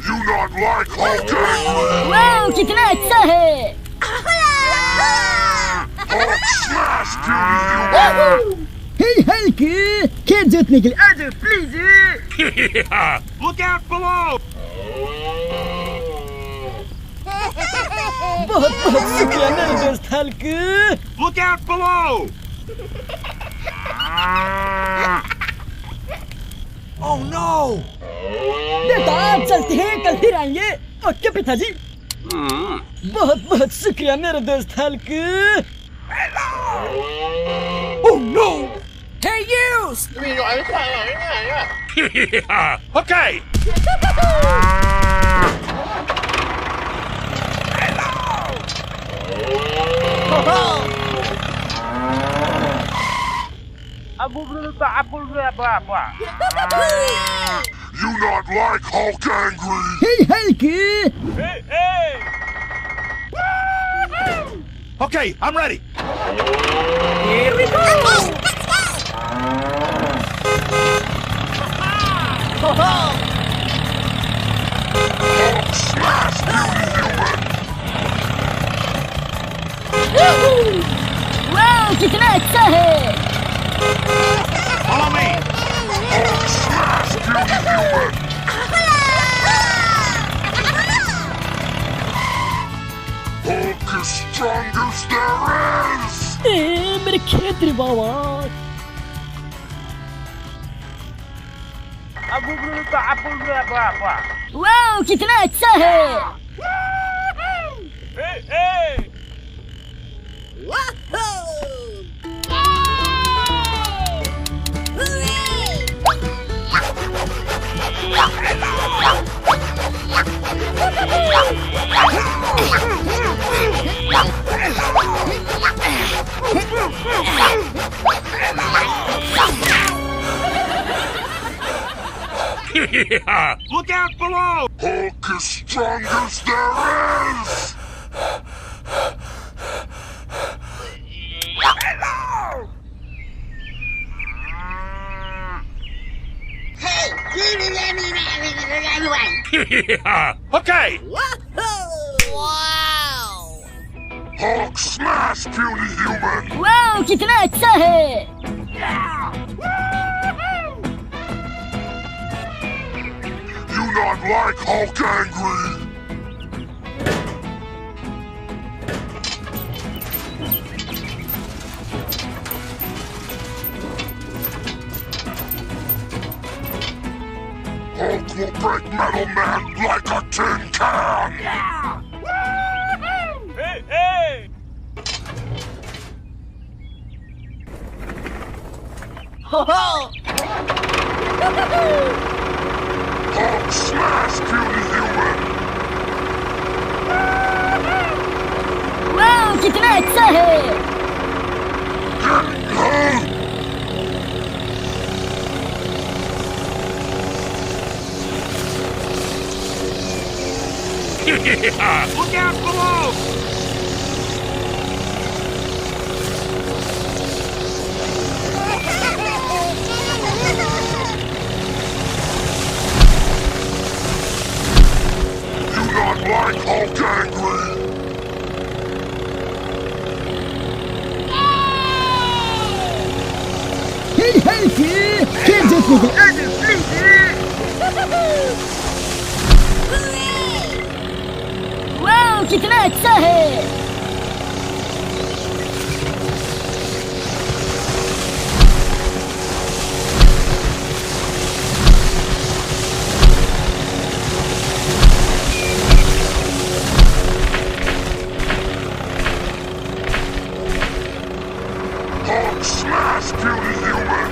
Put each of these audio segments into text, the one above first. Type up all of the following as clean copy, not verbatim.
You not like Hulk angry? वाह कितना अच्छा है Hulk smash puny human! हे हल्क खेल जीतने के लिए आ जाओ प्लीज Look out below! बहुत बहुत शुक्रिया मेरे दोस्त Hulk Look out below! Oh no! बेटा आप चलते हैं कल फिर आएंगे ओके पिताजी बहुत बहुत शुक्रिया मेरे दोस्त Hulk Oh no! Hey you Okay! You not like Hulk angry? Hey Hulk Okay, I'm ready. Here we go Hulk smash puny human! वाह कितना अच्छा है Follow me! Hulk smash puny human! Hulk is strongest there is! ए मेरे खेतरी बाबा वाह कितना अच्छा है Look out below! Hulk is strongest there is! Okay! Wow Hulk smash puny human! वाह कितना अच्छा है You not like Hulk angry? Hulk will break Metal Man like a tin can! Hulk smash puny human! वाह कितना अच्छा है Look out below! You not like Hulk angry? Hey Hulk खेल जीतने के लिए आ जाओ प्लीज वाह कितना अच्छा है Hulk smash puny human!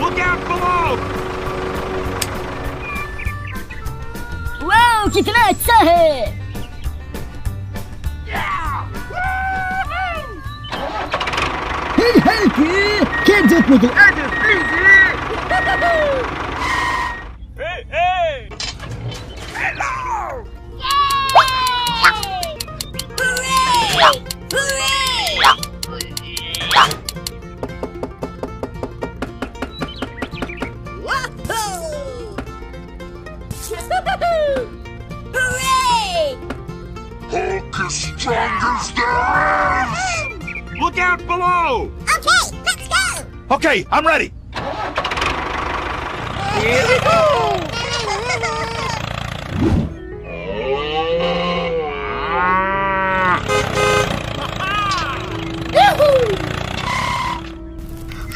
Look out below! वाह कितना अच्छा है हे हल्क खेल जीतने के लिए आ जाओ please strongest there is! Look out below! Okay, let's go! Okay, I'm ready. Here we go!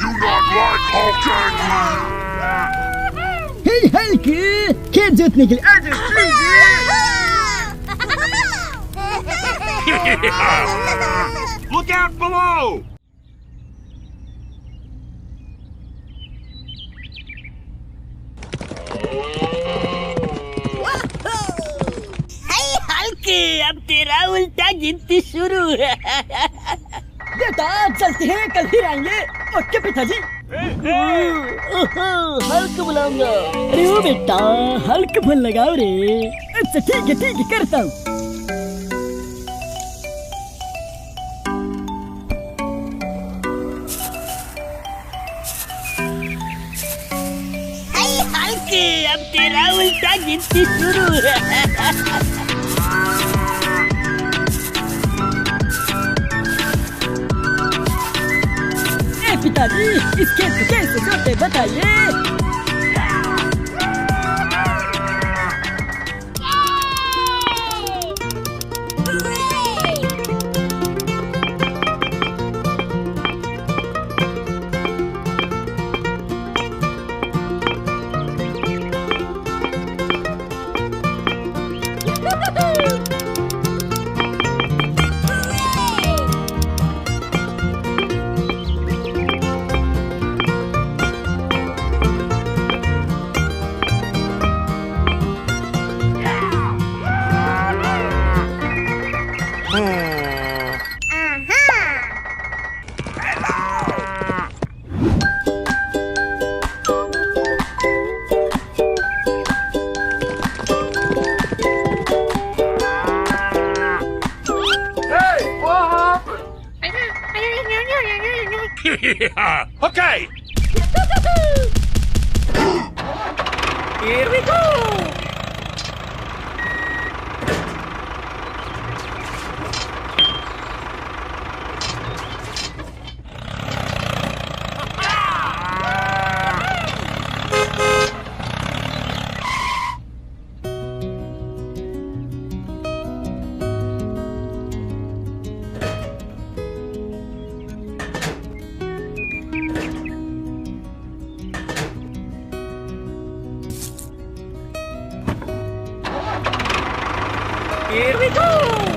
You not like Hulk angry? Hey Hulk खेत जोतने के लिए आ जाओ Look out below! हल्क अब तेरा उल्टा गिनती शुरू है बेटा चलते हैं कल फिर आएंगे ओके पिताजी हल्क बुलाऊंगा अरे ओ बेटा हल्क फोन लगाओ रे अच्छा ठीक है करता हूँ हल्क अब तेरा उल्टा गिनती शुरू है पिताजी इस खेत को कैसे जोते बताइए Okay! Here we go! Here we go!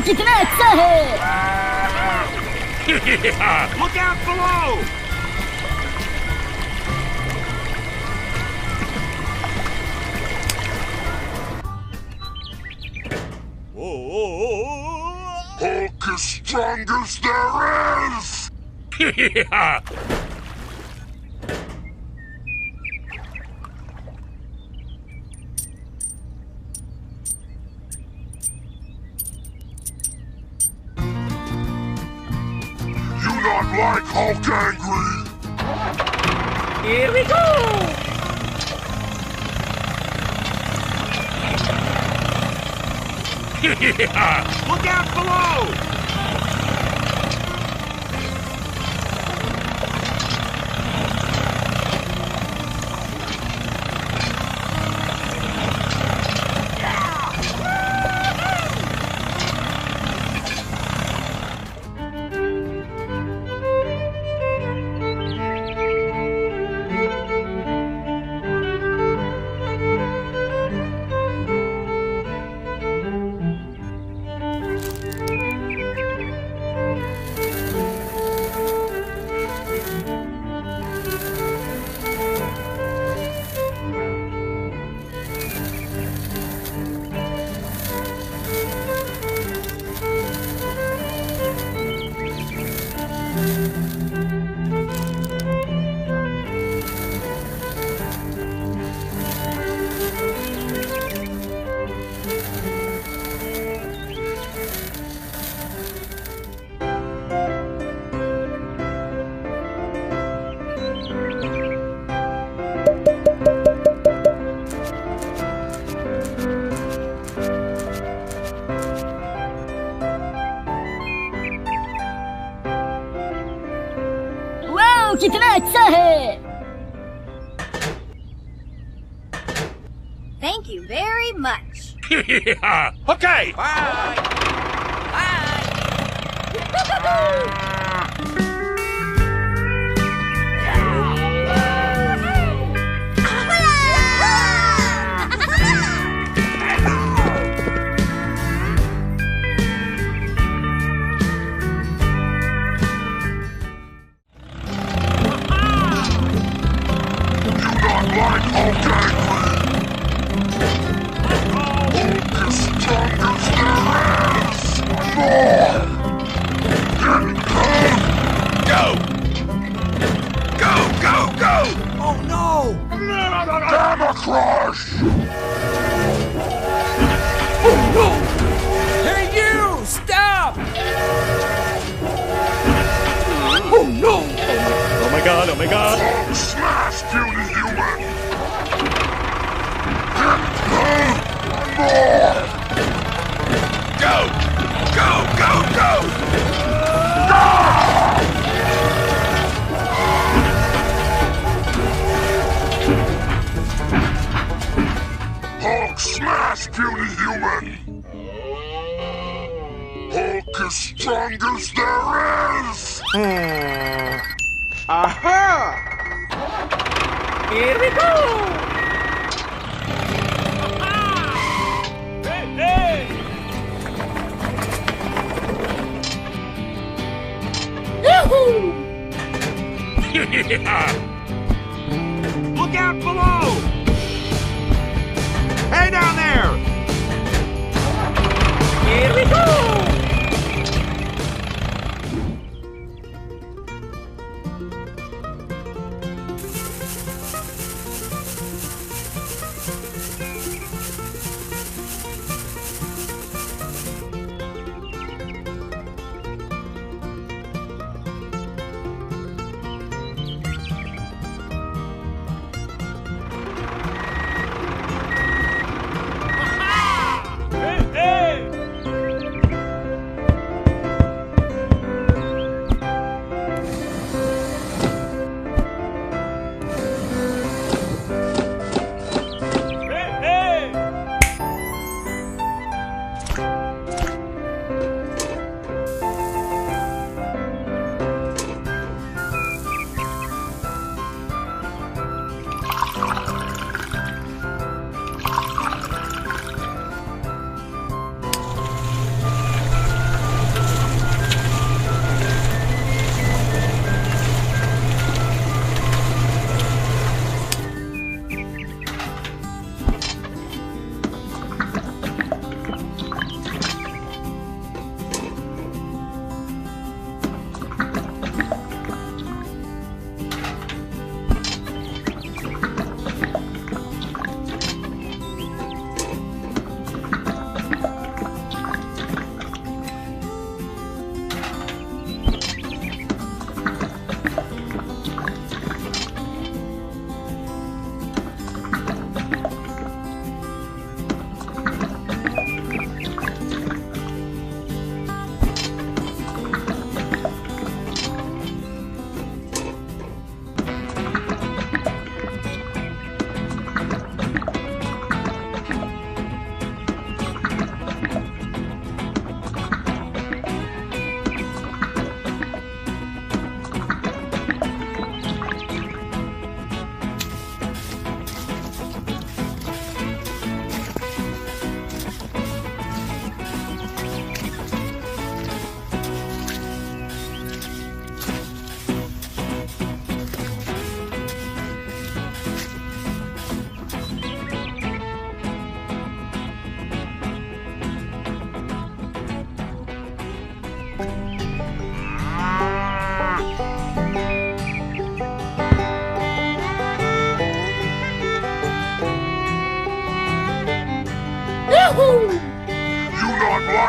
कितना अच्छा है Look out below! Hulk is strongest there is! You not like Hulk angry? Here we go! Look out below! अच्छा है। Thank you very much. Yeah. Okay. Bye. Gamma Crush! Hey, you! Stop! Oh, no! Oh my god, oh my god. Hulk smash, puny human! Go! Go, go, go! Hulk smash, puny human! Hulk is strongest there is! Aha! Here we go! Hey, hey! Look out below! Hey down there! Here we go!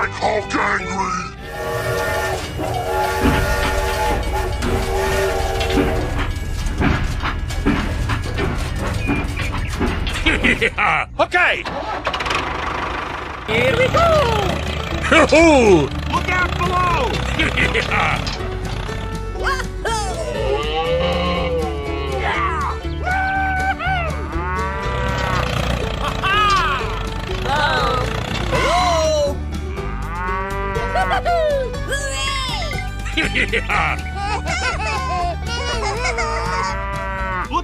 like Hulk angry. Yeah. Okay. Here we go. Look out below. Yeah. Look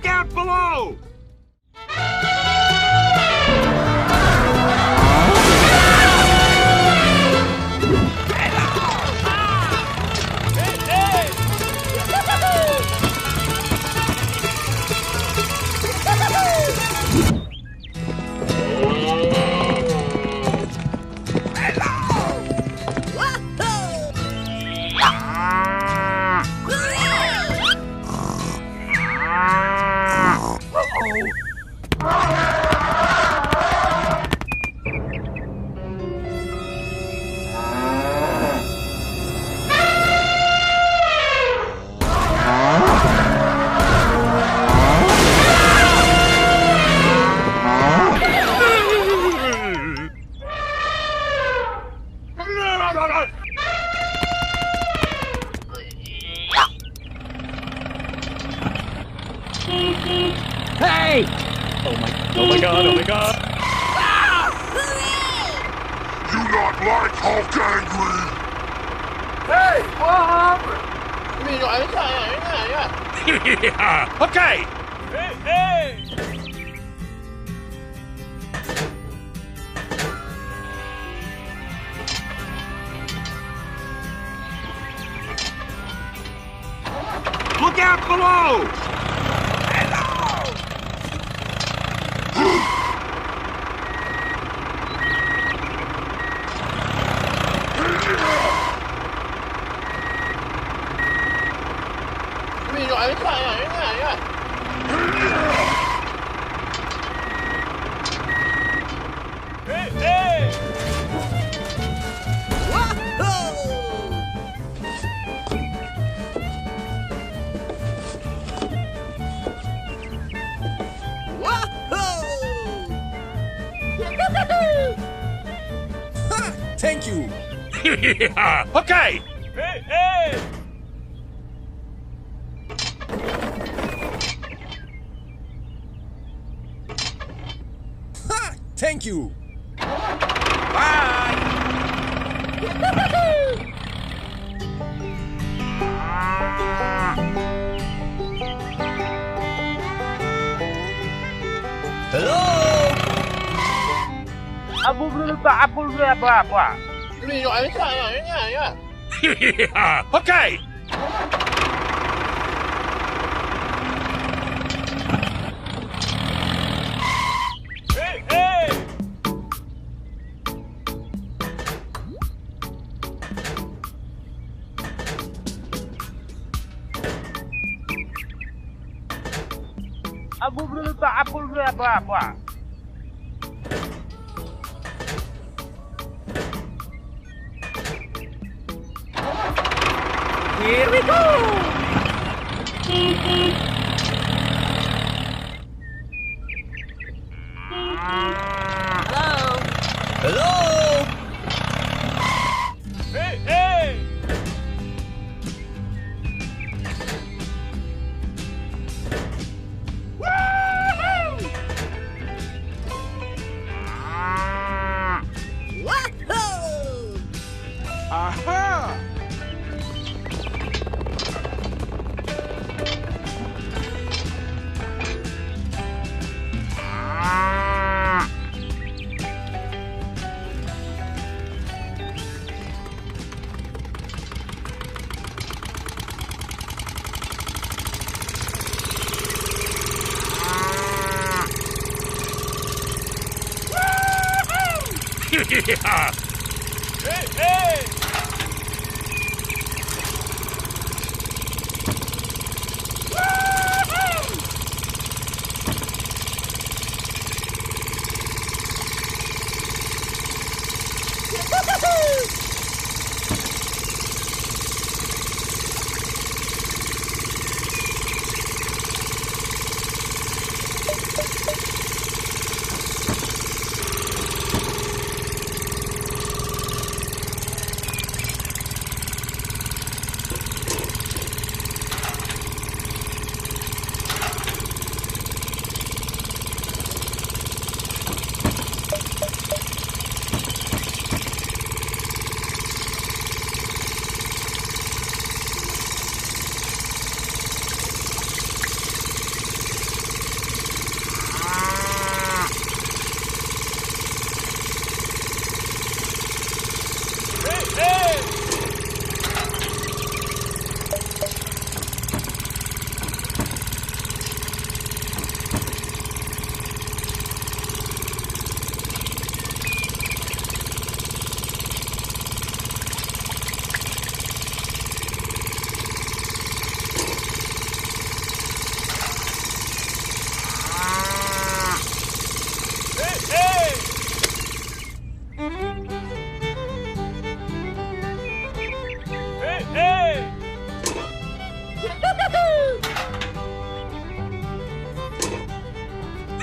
out below! Hey! Oh my god, oh my god. You not like Hulk angry? Okay! Look out below! Thank you. Okay! Thank you. Bye. Hello. Okay! Here we go! Hello. Aha!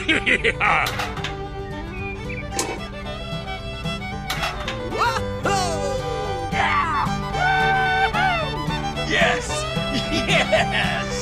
Yes! Yes!